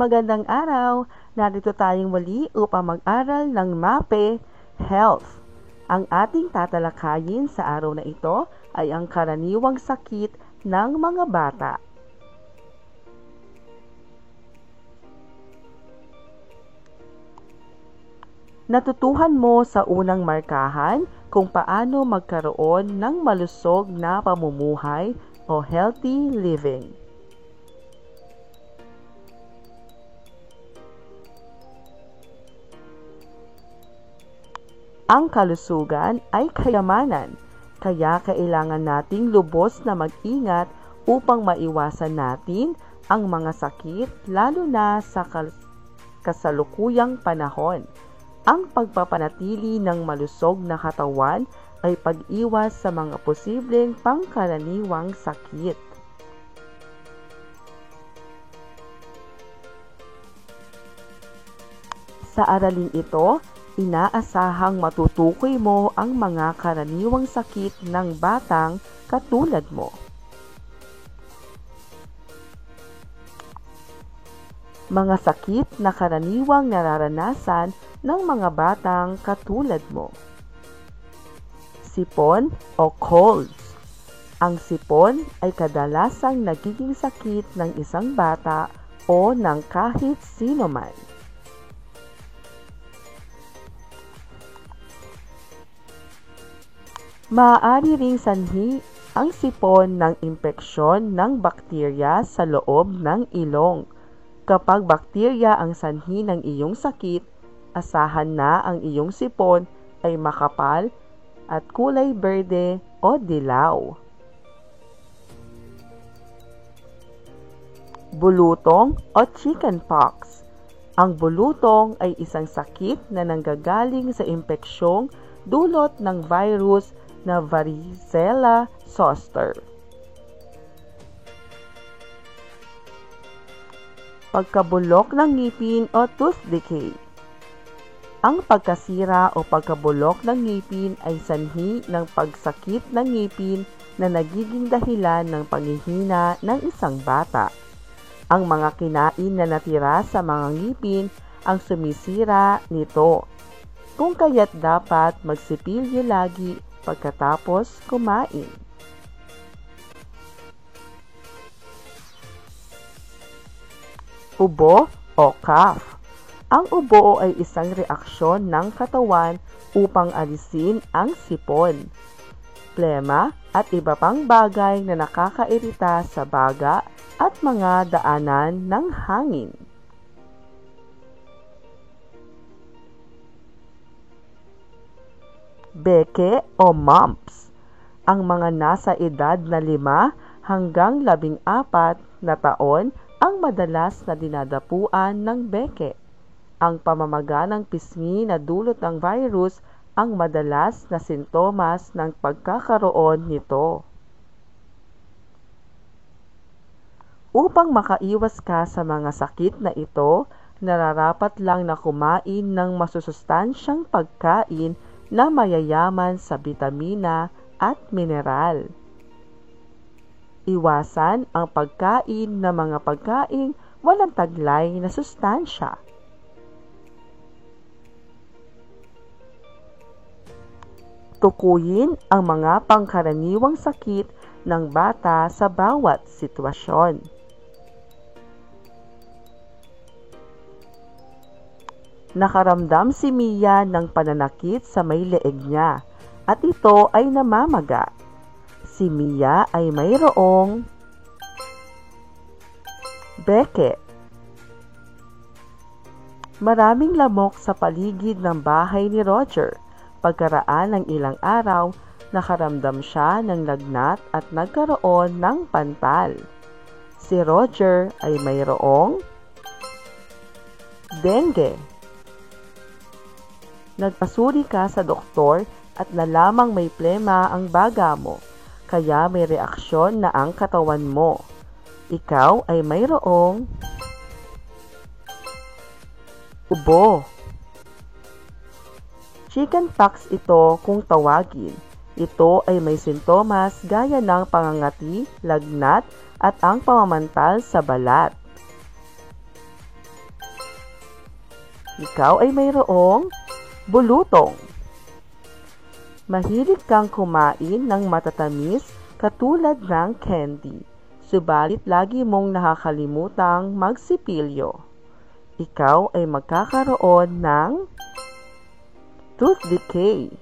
Magandang araw! Narito tayong muli upang mag-aral ng MAPE Health. Ang ating tatalakayin sa araw na ito ay ang karaniwang sakit ng mga bata. Natutuhan mo sa unang markahan kung paano magkaroon ng malusog na pamumuhay o healthy living. Ang kalusugan ay kayamanan, kaya kailangan nating lubos na mag-ingat upang maiwasan natin ang mga sakit lalo na sa kasalukuyang panahon. Ang pagpapanatili ng malusog na katawan ay pag-iwas sa mga posibleng pangkaraniwang sakit. Sa aralin ito, inaasahang matutukoy mo ang mga karaniwang sakit ng batang katulad mo. Mga sakit na karaniwang nararanasan ng mga batang katulad mo. Sipon o colds. Ang sipon ay kadalasang nagiging sakit ng isang bata o ng kahit sino man. Maaari ring sanhi ang sipon ng impeksyon ng bakterya sa loob ng ilong. Kapag bakterya ang sanhi ng iyong sakit, asahan na ang iyong sipon ay makapal at kulay berde o dilaw. Bulutong o chickenpox. Ang bulutong ay isang sakit na nanggagaling sa impeksyong dulot ng virus na varicella zoster. Pagkabulok ng ngipin o tooth decay. Ang pagkasira o pagkabulok ng ngipin ay sanhi ng pagsakit ng ngipin na nagiging dahilan ng panghihina ng isang bata. Ang mga kinain na natira sa mga ngipin ang sumisira nito. Kung kaya't dapat magsipilyo lagi pagkatapos kumain. Ubo o cough. Ang ubo ay isang reaksyon ng katawan upang alisin ang sipon, plema at iba pang bagay na nakakairita sa baga at mga daanan ng hangin. Beke o mumps. Ang mga nasa edad na 5 hanggang 14 na taon ang madalas na dinadapuan ng beke. Ang pamamaga ng pisngi na dulot ng virus ang madalas na sintomas ng pagkakaroon nito. Upang makaiwas ka sa mga sakit na ito, nararapat lang na kumain ng masusustansyang pagkain na mayayaman sa bitamina at mineral. Iwasan ang pagkain ng mga pagkaing walang taglay na sustansya. Tukuyin ang mga pangkaraniwang sakit ng bata sa bawat sitwasyon. Nakaramdam si Mia ng pananakit sa may leeg niya at ito ay namamaga. Si Mia ay mayroong beke. Maraming lamok sa paligid ng bahay ni Roger. Pagkaraan ng ilang araw, nakaramdam siya ng lagnat at nagkaroon ng pantal. Si Roger ay mayroong dengue. Nagpasuri ka sa doktor at nalamang may plema ang baga mo, kaya may reaksyon na ang katawan mo. Ikaw ay mayroong ubo. Chickenpox ito kung tawagin. Ito ay may sintomas gaya ng pangangati, lagnat at ang pamamantal sa balat. Ikaw ay mayroong bulutong. Mahilig kang kumain ng matatamis katulad ng candy, subalit lagi mong nakakalimutang magsipilyo. Ikaw ay magkakaroon ng tooth decay.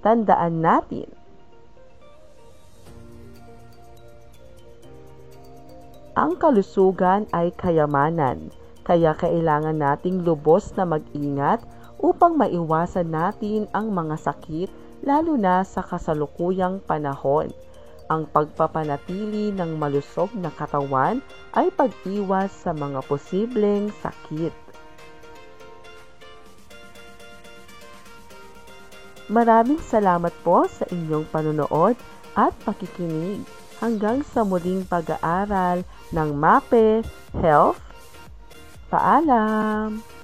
Tandaan natin, ang kalusugan ay kayamanan, kaya kailangan nating lubos na mag-ingat upang maiwasan natin ang mga sakit lalo na sa kasalukuyang panahon. Ang pagpapanatili ng malusog na katawan ay pag-iwas sa mga posibleng sakit. Maraming salamat po sa inyong panonood at pakikinig. Hanggang sa muling pag-aaral ng MAPE Health. Paalam!